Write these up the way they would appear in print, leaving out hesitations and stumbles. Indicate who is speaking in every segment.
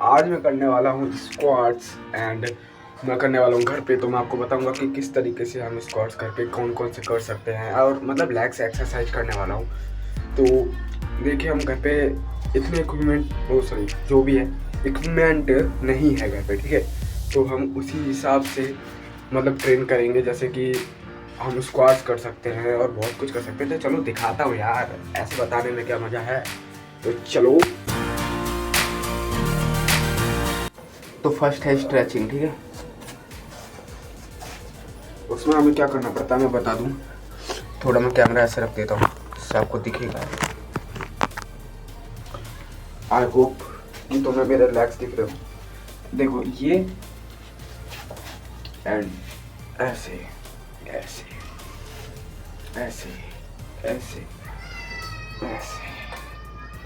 Speaker 1: आज मैं करने वाला हूँ स्क्वाट्स एंड मैं करने वाला हूँ घर पे। तो मैं आपको बताऊंगा कि किस तरीके से हम स्क्वाट्स घर पे कौन कौन से कर सकते हैं और मतलब लेग्स एक्सरसाइज करने वाला हूँ। तो देखिए हम घर पे इतने जो भी है इक्विपमेंट नहीं है घर पे, ठीक है। तो हम उसी हिसाब से मतलब ट्रेन करेंगे, जैसे कि हम स्क्वाट्स कर सकते हैं और बहुत कुछ कर सकते हैं। तो चलो दिखाता हूँ यार, ऐसे बताने में क्या मज़ा है। तो चलो। तो फर्स्ट है स्ट्रेचिंग, ठीक है। उसमें हमें क्या करना पड़ता है मैं बता दूं। थोड़ा मैं कैमरा ऐसे रख देता हूँ, इससे आपको दिखेगा। आई होप कि तुम्हें मेरे लेग्स दिख रहे हो। देखो ये एंड ऐसे ऐसे ऐसे ऐसे ऐसे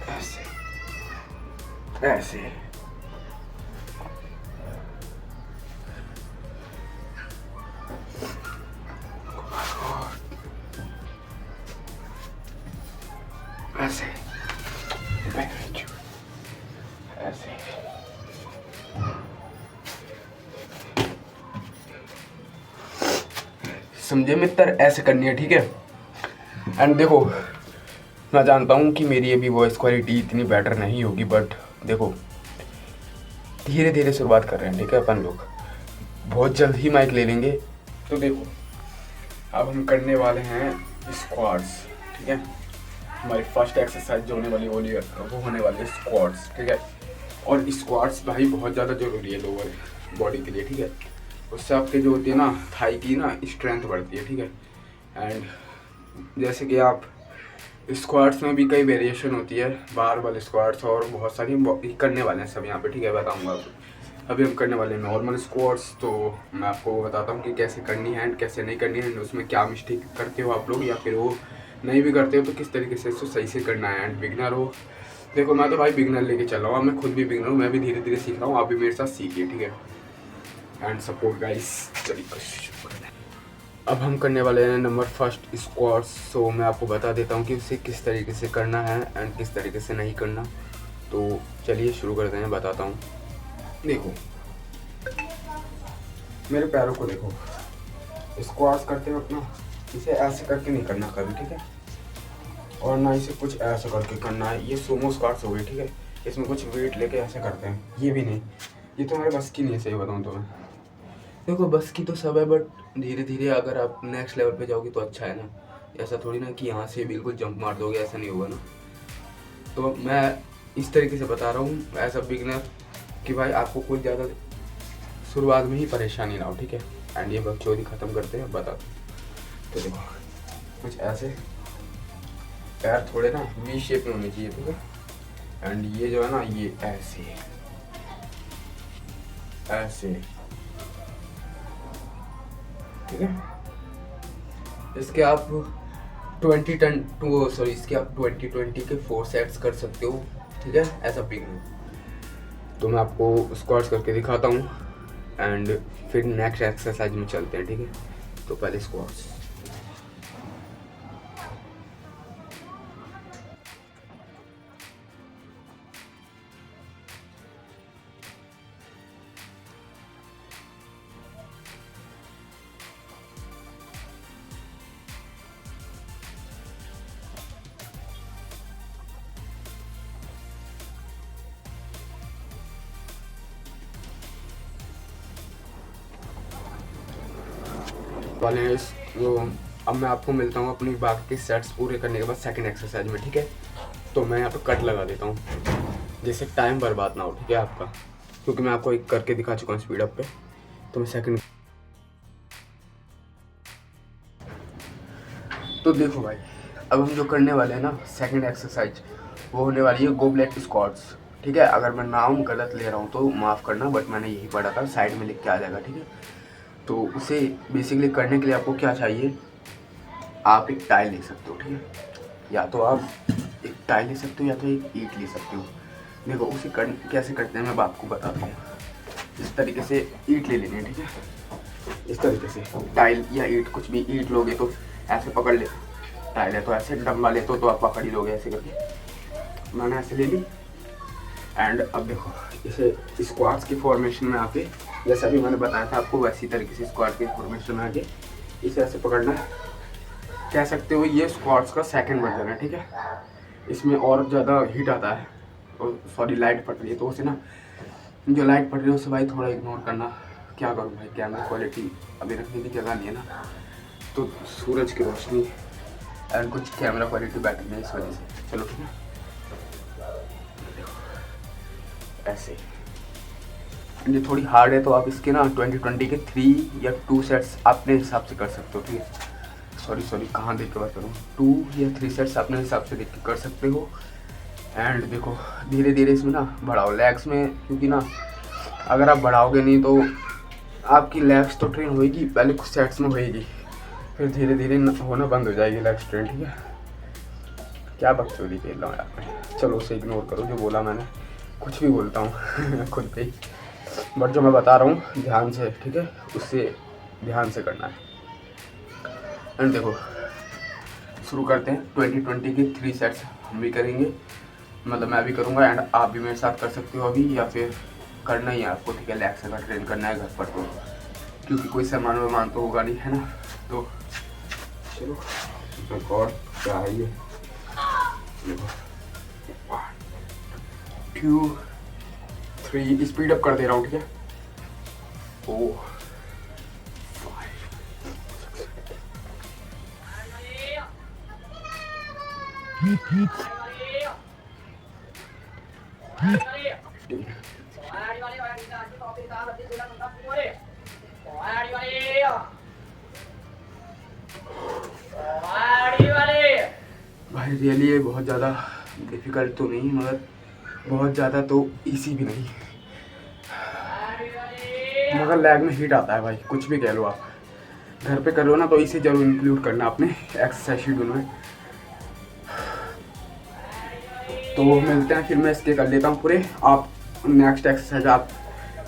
Speaker 1: ऐसे ऐसे ऐसे ऐसे। समझे मित्र, ऐसे करनी है, ठीक है। एंड देखो मैं जानता हूँ कि मेरी अभी वॉइस क्वालिटी इतनी बेटर नहीं होगी, बट देखो धीरे धीरे शुरुआत कर रहे हैं, ठीक है। अपन लोग बहुत जल्द ही माइक ले लेंगे। तो देखो अब हम करने वाले हैं स्क्वाट्स, ठीक है। हमारी फर्स्ट एक्सरसाइज जो होने वाली वो होने वाली है स्क्वाट्स, ठीक है। और स्क्वाट्स भाई बहुत ज़्यादा ज़रूरी है लोअर बॉडी के लिए, ठीक है। उससे आपके जो होती है ना थाई की ना स्ट्रेंथ बढ़ती है, ठीक है। एंड जैसे कि आप स्क्वाट्स में भी कई वेरिएशन होती है, बारबल स्क्वाट्स और बहुत सारी करने वाले हैं सब यहाँ पे, ठीक है। बताऊँगा आपको। अभी हम करने वाले हैं नॉर्मल स्क्वाट्स। तो मैं आपको बताता हूँ कि कैसे करनी है एंड कैसे नहीं करनी है, एंड उसमें क्या मिस्टेक करते हो आप लोग, या फिर वो नहीं भी करते हो तो किस तरीके से इसको सही से करना है। एंड बिगनर हो, देखो मैं तो भाई बिगनर लेके चल रहा हूँ, मैं खुद भी बिगनर हूँ, मैं भी धीरे धीरे सीख रहा हूँ, आप भी मेरे साथ सीखिए, ठीक है। And support guys. चलिए अब हम करने वाले हैं नंबर फर्स्ट स्क्वाट्स। सो मैं आपको बता देता हूँ कि उसे किस तरीके से करना है एंड किस तरीके से नहीं करना। तो चलिए शुरू करते हैं, बताता हूँ। देखो मेरे पैरों को देखो, स्क्वाट्स करते वक्त ना इसे ऐसे करके नहीं करना कभी, ठीक है। और ना इसे कुछ ऐसे करके करना है। ये सोमो स्क्वाट्स हो गए, ठीक है। इसमें कुछ वेट लेके ऐसे करते हैं, ये भी नहीं, ये तो मेरे बस की नहीं है, सही बताऊँ तो मैं। देखो बस की तो सब है, बट धीरे धीरे अगर आप नेक्स्ट लेवल पे जाओगे तो अच्छा है ना। ऐसा थोड़ी ना कि यहाँ से बिल्कुल जंप मार दोगे, ऐसा नहीं होगा ना। तो मैं इस तरीके से बता रहा हूँ एज अ बिगनर कि भाई आपको कुछ ज़्यादा शुरुआत में ही परेशानी ना हो, ठीक है। एंड ये बकचोदी ख़त्म करते हैं, बता दो। तो देखो कुछ ऐसे, पैर थोड़े ना वी शेप में होने चाहिए, ठीक है। एंड ये जो है ना ये ऐसे ऐसे, ठीक है। इसके आप 20-20 के 4 सेट्स कर सकते हो, ठीक है, ऐसा बिगनर। तो मैं आपको स्क्वाट्स करके दिखाता हूँ एंड फिर नेक्स्ट एक्सरसाइज में चलते हैं, ठीक है। तो पहले स्क्वाट्स। वाले हैं वो। अब मैं आपको मिलता हूँ अपनी बाकी के सेट्स पूरे करने के बाद सेकंड एक्सरसाइज में, ठीक है। तो मैं यहाँ पे कट लगा देता हूँ जिससे टाइम बर्बाद ना हो, ठीक है आपका, क्योंकि मैं आपको एक करके दिखा चुका हूँ स्पीड अप पे। तो मैं सेकंड। तो देखो भाई अब हम जो करने वाले हैं ना सेकंड एक्सरसाइज, वो होने वाली है गोबलेट स्क्वाट्स, ठीक है। अगर मैं नाम गलत ले रहा हूँ तो माफ़ करना, बट मैंने यही पढ़ा था, साइड में लिख के आ जाएगा, ठीक है। तो उसे बेसिकली करने के लिए आपको क्या चाहिए, आप एक टाइल ले सकते हो, ठीक है। या तो आप एक टाइल ले सकते हो या तो एक ईंट ले सकते हो। देखो उसे कैसे करते हैं मैं आपको बताता हूँ। इस तरीके से ईंट ले लेनी है, ठीक है। इस तरीके से टाइल या ईंट, कुछ भी, ईंट लोगे तो ऐसे पकड़ ले, टाइल है तो ऐसे, डंबा लेते हो तो आप पकड़ ही लोगे ऐसे करके। मैंने ऐसे ले ली। एंड अब देखो जैसे स्क्वाट्स की फॉर्मेशन में आके, जैसा भी मैंने बताया था आपको, वैसी तरीके से स्क्वाट की फॉर्मेशन में आके इसे ऐसे पकड़ना है। कह सकते हो ये स्क्वाट्स का सेकंड वर्जन है, ठीक है। इसमें और ज़्यादा हीट आता है, और सॉरी लाइट पड़ रही है, तो उसे ना, जो लाइट पड़ रही है उसे भाई थोड़ा इग्नोर करना। क्या करूँ भाई, कैमरा क्वालिटी अभी रखने की जगह नहीं है ना, तो सूरज की रोशनी एंड कुछ कैमरा क्वालिटी बेटर नहीं, इस वजह से। चलो ठीक है, ऐसे ये थोड़ी हार्ड है, तो आप इसके ना 20-20 के 3 या 2 सेट्स अपने हिसाब से कर सकते हो, ठीक है। सॉरी कहाँ देख के बात करूँ, 2 या 3 सेट्स अपने हिसाब से देख के कर सकते हो। एंड देखो धीरे धीरे इसमें ना बढ़ाओ लेग्स में, क्योंकि ना अगर आप बढ़ाओगे नहीं तो आपकी लेग्स तो ट्रेन होएगी, पहले कुछ सेट्स में होएगी, फिर धीरे धीरे होना बंद हो जाएगी लेग्स ट्रेन, ठीक है। क्या बकचोदी खेल रहा हूँ यार मैं, चलो उसे इग्नोर करो, जो बोला मैंने, कुछ भी बोलता हूँ खुद पे ही, बट जो मैं बता रहा हूँ ध्यान से, ठीक है, उससे ध्यान से करना है। एंड देखो शुरू करते हैं, 20-20 के 3 सेट्स हम भी करेंगे, मतलब मैं भी करूँगा एंड आप भी मेरे साथ कर सकते हो अभी, या फिर करना ही है आपको, ठीक है। लेग्स अगर ट्रेन करना है घर पर तो, क्योंकि कोई सामान वामान तो होगा नहीं, है ना। तो चलो रिकॉर्ड क्या है ये, देखो 1 2 3 स्पीड अप कर दे रहा हूँ, ठीक है। 4 5 भाई रियली ये बहुत ज़्यादा डिफ़िकल्ट तो नहीं, मगर बहुत ज़्यादा तो इजी भी नहीं, मगर लैग में हीट आता है भाई, कुछ भी कह लो आप। घर पे कर रहे हो ना तो इसे ज़रूर इंक्लूड करना अपने एक्सरसाइज शेड्यूल में। तो मिलते हैं फिर, मैं इसके कर लेता हूँ पूरे, आप नेक्स्ट एक्सरसाइज आप,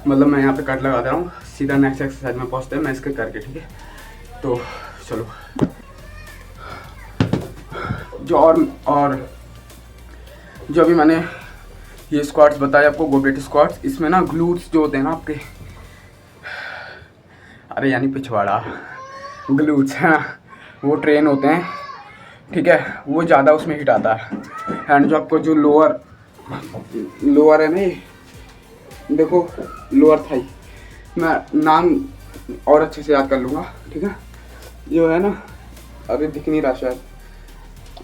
Speaker 1: मतलब मैं यहाँ पे कट लगा दे रहा हूँ, सीधा नेक्स्ट एक्सरसाइज में पहुँचते हैं मैं इसके करके, ठीक है। तो चलो, जो और जो अभी मैंने ये स्क्वाट्स बताए आपको, गोबलेट स्क्वाट्स, इसमें ना ग्लूट्स जो होते हैं ना आपके, अरे यानी पिछवाड़ा, ग्लूट्स है ना, वो ट्रेन होते हैं, ठीक है। वो ज़्यादा उसमें हिट आता है। एंड जो आपको जो लोअर है ना, ये देखो लोअर थाई, मैं नाम और अच्छे से याद कर लूँगा, ठीक है। जो है ना, अरे दिख नहीं रहा शायद,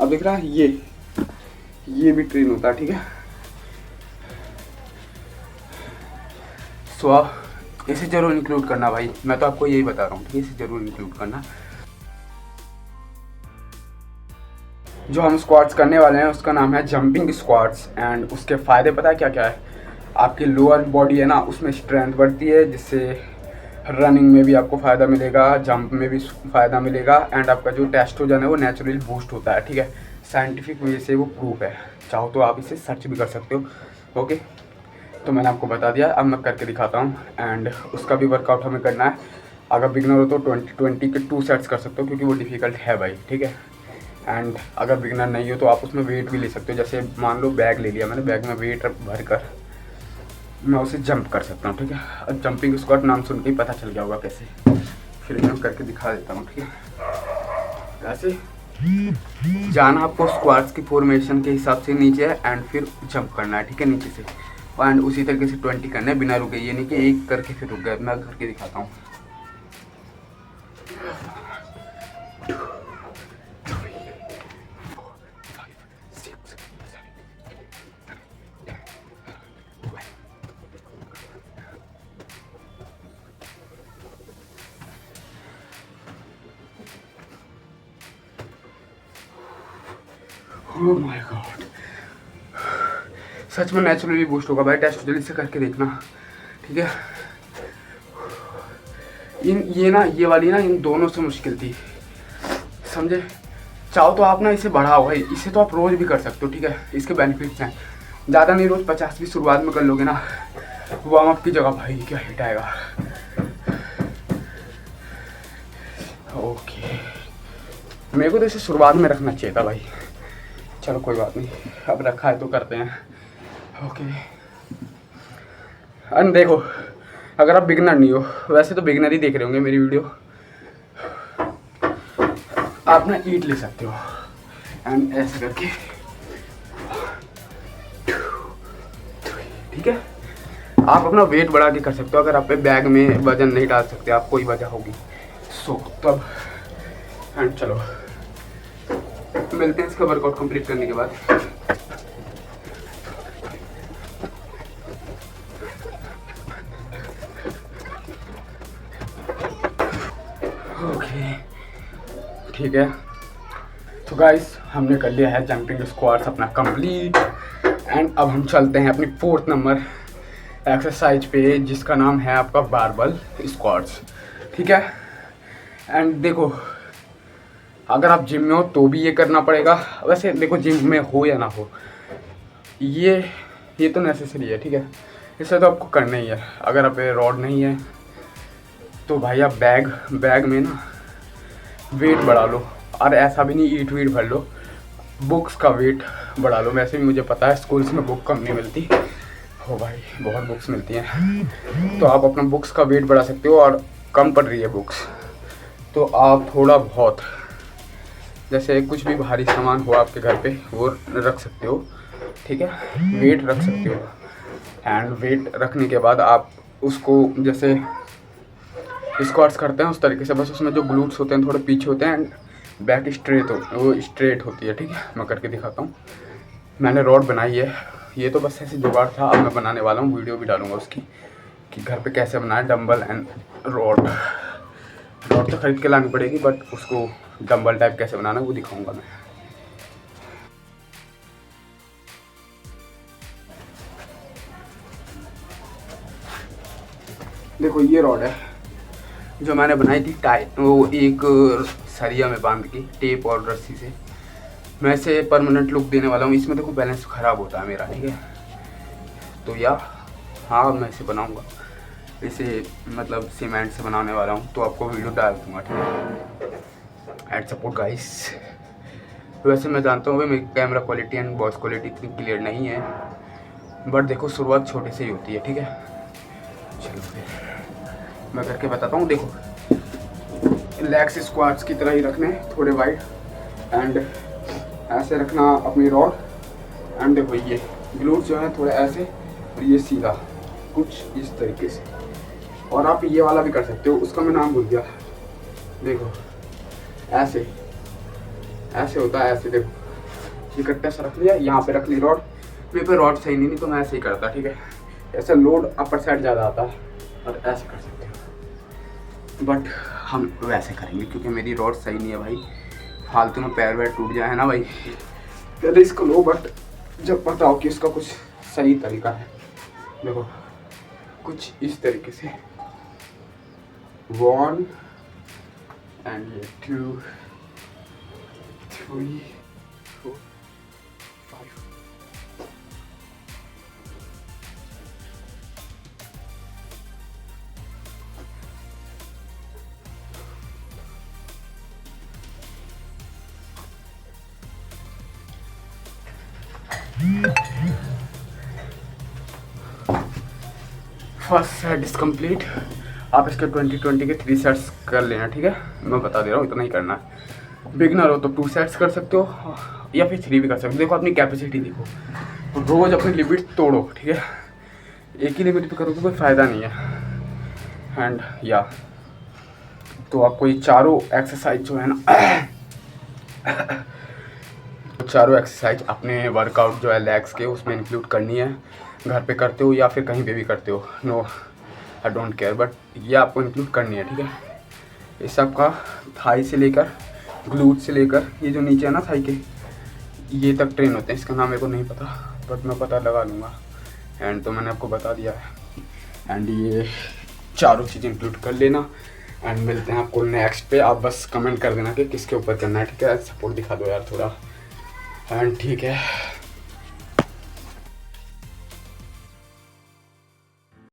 Speaker 1: अब दिख रहा है, ये भी ट्रेन होता है, ठीक है। सो इसे जरूर इंक्लूड करना भाई, मैं तो आपको यही बता रहा हूँ, ठीक है, इसे जरूर इंक्लूड करना। जो हम स्क्वाट्स करने वाले हैं उसका नाम है जंपिंग स्क्वाट्स, एंड उसके फ़ायदे पता है क्या क्या है। आपकी लोअर बॉडी है ना, उसमें स्ट्रेंथ बढ़ती है, जिससे रनिंग में भी आपको फ़ायदा मिलेगा, जंप में भी फ़ायदा मिलेगा, एंड आपका जो टेस्टोजन है वो नेचुरली बूस्ट होता है, ठीक है। साइंटिफिक वे से वो प्रूफ है, चाहो तो आप इसे सर्च भी कर सकते हो, ओके। तो मैंने आपको बता दिया, अब मैं करके दिखाता हूँ, एंड उसका भी वर्कआउट हमें करना है। अगर बिगनर हो तो 20-20 के 2 सेट्स कर सकते हो, क्योंकि वो डिफ़िकल्ट है भाई, ठीक है। एंड अगर बिगनर नहीं हो तो आप उसमें वेट भी ले सकते हो, जैसे मान लो बैग ले लिया मैंने, बैग में वेट भर कर मैं उसे जंप कर सकता हूँ, ठीक है। अब जंपिंग स्क्वाट नाम सुन के ही पता चल गया होगा कैसे, फिर मैं करके दिखा देता हूँ, ठीक है। ऐसे जाना आपको स्क्वाट्स की फॉर्मेशन के हिसाब से नीचे है, एंड फिर जंप करना है, ठीक है, नीचे से, एंड उसी तरीके से 20 करना है बिना रुके, ये नहीं कि एक करके फिर रुक गया। मैं करके दिखाता हूँ। ओह माय गॉड, सच में नेचुरली बूस्ट होगा भाई, टेस्ट जल्दी से करके देखना, ठीक है। ये वाली ना इन दोनों से मुश्किल थी, समझे। चाहो तो आप ना इसे बढ़ाओ भाई, इसे तो आप रोज़ भी कर सकते हो, ठीक है। इसके बेनिफिट्स हैं, ज़्यादा नहीं, रोज़ 50 भी शुरुआत में कर लोगे ना, वार्म अप की जगह भाई क्या हिट आएगा। ओके, मेरे को तो इसे शुरुआत में रखना चाहिए था भाई, चलो कोई बात नहीं, अब रखा है तो करते हैं, ओके। एंड देखो, अगर आप बिगनर नहीं हो, वैसे तो बिगनर ही देख रहे होंगे मेरी वीडियो, आप ना ईट ले सकते हो एंड ऐसे करके, ठीक है। आप अपना वेट बढ़ा के कर सकते हो, अगर आप पे बैग में वजन नहीं डाल सकते, आप कोई वजह होगी सो तब। एंड चलो मिलते हैं इसका वर्कआउट कंप्लीट करने के बाद। ओके ठीक है, तो गाइस हमने कर लिया है जंपिंग स्क्वाट्स अपना कंप्लीट। एंड अब हम चलते हैं अपनी 4th नंबर एक्सरसाइज पे, जिसका नाम है आपका बारबल स्क्वाट्स, ठीक है। एंड देखो, अगर आप जिम में हो तो भी ये करना पड़ेगा। वैसे देखो, जिम में हो या ना हो, ये तो नेसेसरी है, ठीक है। इससे तो आपको करना ही है। अगर आप पे रॉड नहीं है तो भाई आप बैग में ना वेट बढ़ा लो, और ऐसा भी नहीं ईट वीट भर लो, बुक्स का वेट बढ़ा लो। वैसे भी मुझे पता है स्कूल्स में बुक कम नहीं मिलती, हो भाई बहुत बुक्स मिलती हैं, तो आप अपना बुक्स का वेट बढ़ा सकते हो। और कम पड़ रही है बुक्स तो आप थोड़ा बहुत, जैसे कुछ भी भारी सामान हो आपके घर पे वो रख सकते हो, ठीक है, वेट रख सकते हो। एंड वेट रखने के बाद आप उसको जैसे स्क्वाट्स करते हैं उस तरीके से, बस उसमें जो ग्लूट्स होते हैं थोड़े पीछे होते हैं एंड बैक स्ट्रेट होती है, ठीक है। मैं करके दिखाता हूँ। मैंने रॉड बनाई है, ये तो बस ऐसे जुगाड़ था, अब मैं बनाने वाला हूँ, वीडियो भी डालूंगा उसकी कि घर पे कैसे बनाए डंबल एंड रॉड। रॉड तो खरीद के लानी पड़ेगी, बट उसको डंबल टाइप कैसे बनाना है वो दिखाऊंगा मैं। देखो ये रॉड है जो मैंने बनाई थी वो एक सरिया में बांध के टेप और रस्सी से। मैं इसे परमानेंट लुक देने वाला हूँ। इसमें देखो बैलेंस ख़राब होता है मेरा, ठीक है। तो हाँ मैं इसे बनाऊँगा, इसे मतलब सीमेंट से बनाने वाला हूँ, तो आपको वीडियो डाल दूँगा, ठीक है। And support guys. वैसे मैं जानता हूँ मेरी camera quality and voice quality इतनी क्लियर नहीं है, बट देखो शुरुआत छोटे से ही होती है, ठीक है। चलो फिर मैं करके बताता हूँ। देखो लेग्स स्क्वाट्स की तरह ही रखने, थोड़े वाइड, एंड ऐसे रखना अपनी रॉड। एंड देखो ये ग्लूट्स जो है थोड़े ऐसे, और ये सीधा कुछ इस तरीके से। और आप ये वाला भी कर सकते हो, उसका मैं नाम भूल गया। देखो ऐसे होता है, ऐसे देखो इकट्ठा सा रख लिया, यहाँ पे रख ली रॉड। मेरे पे रॉड सही नहीं तो मैं ऐसे ही करता, ठीक है। ऐसा लोड अपर साइड ज़्यादा आता है, और ऐसे कर सकते हो, बट हम वैसे करेंगे क्योंकि मेरी रॉड सही नहीं है भाई। फालतू में पैर वैर टूट जाए ना भाई, तो रिस्क लो, बट जब पता हो कि इसका कुछ सही तरीका है। देखो कुछ इस तरीके से, 1 एंड ये 2 3 4 5। First set is complete. आप इसके 20-20 के 3 सेट्स कर लेना, ठीक है। मैं बता दे रहा हूँ, इतना ही करना है। बिगनर हो तो 2 सेट्स कर सकते हो, या फिर 3 भी कर सकते हो। देखो अपनी कैपेसिटी देखो, रोज़ अपनी लिमिट तोड़ो, ठीक है। एक ही लिमिट पे करोगे कोई फ़ायदा नहीं है। एंड तो आपको ये चारों एक्सरसाइज जो है ना चारों एक्सरसाइज अपने वर्कआउट जो है लेग्स के उसमें इंक्लूड करनी है। घर पे करते हो या फिर कहीं पे भी करते हो, no I don't care, but ये आपको इंक्लूड करनी है, ठीक है। इस सब का थाई से लेकर ग्लूट से लेकर ये जो नीचे है ना थाई के, ये तक ट्रेन होते हैं। इसका नाम मेरे को नहीं पता, बट मैं पता लगा लूँगा। एंड तो मैंने आपको बता दिया है। एंड ये चारों चीज़ इंक्लूड कर लेना। एंड मिलते हैं आपको नेक्स्ट पे। आप बस कमेंट कर देना कि किसके ऊपर करना है, ठीक है। सपोर्ट दिखा दो यार थोड़ा। एंड ठीक है।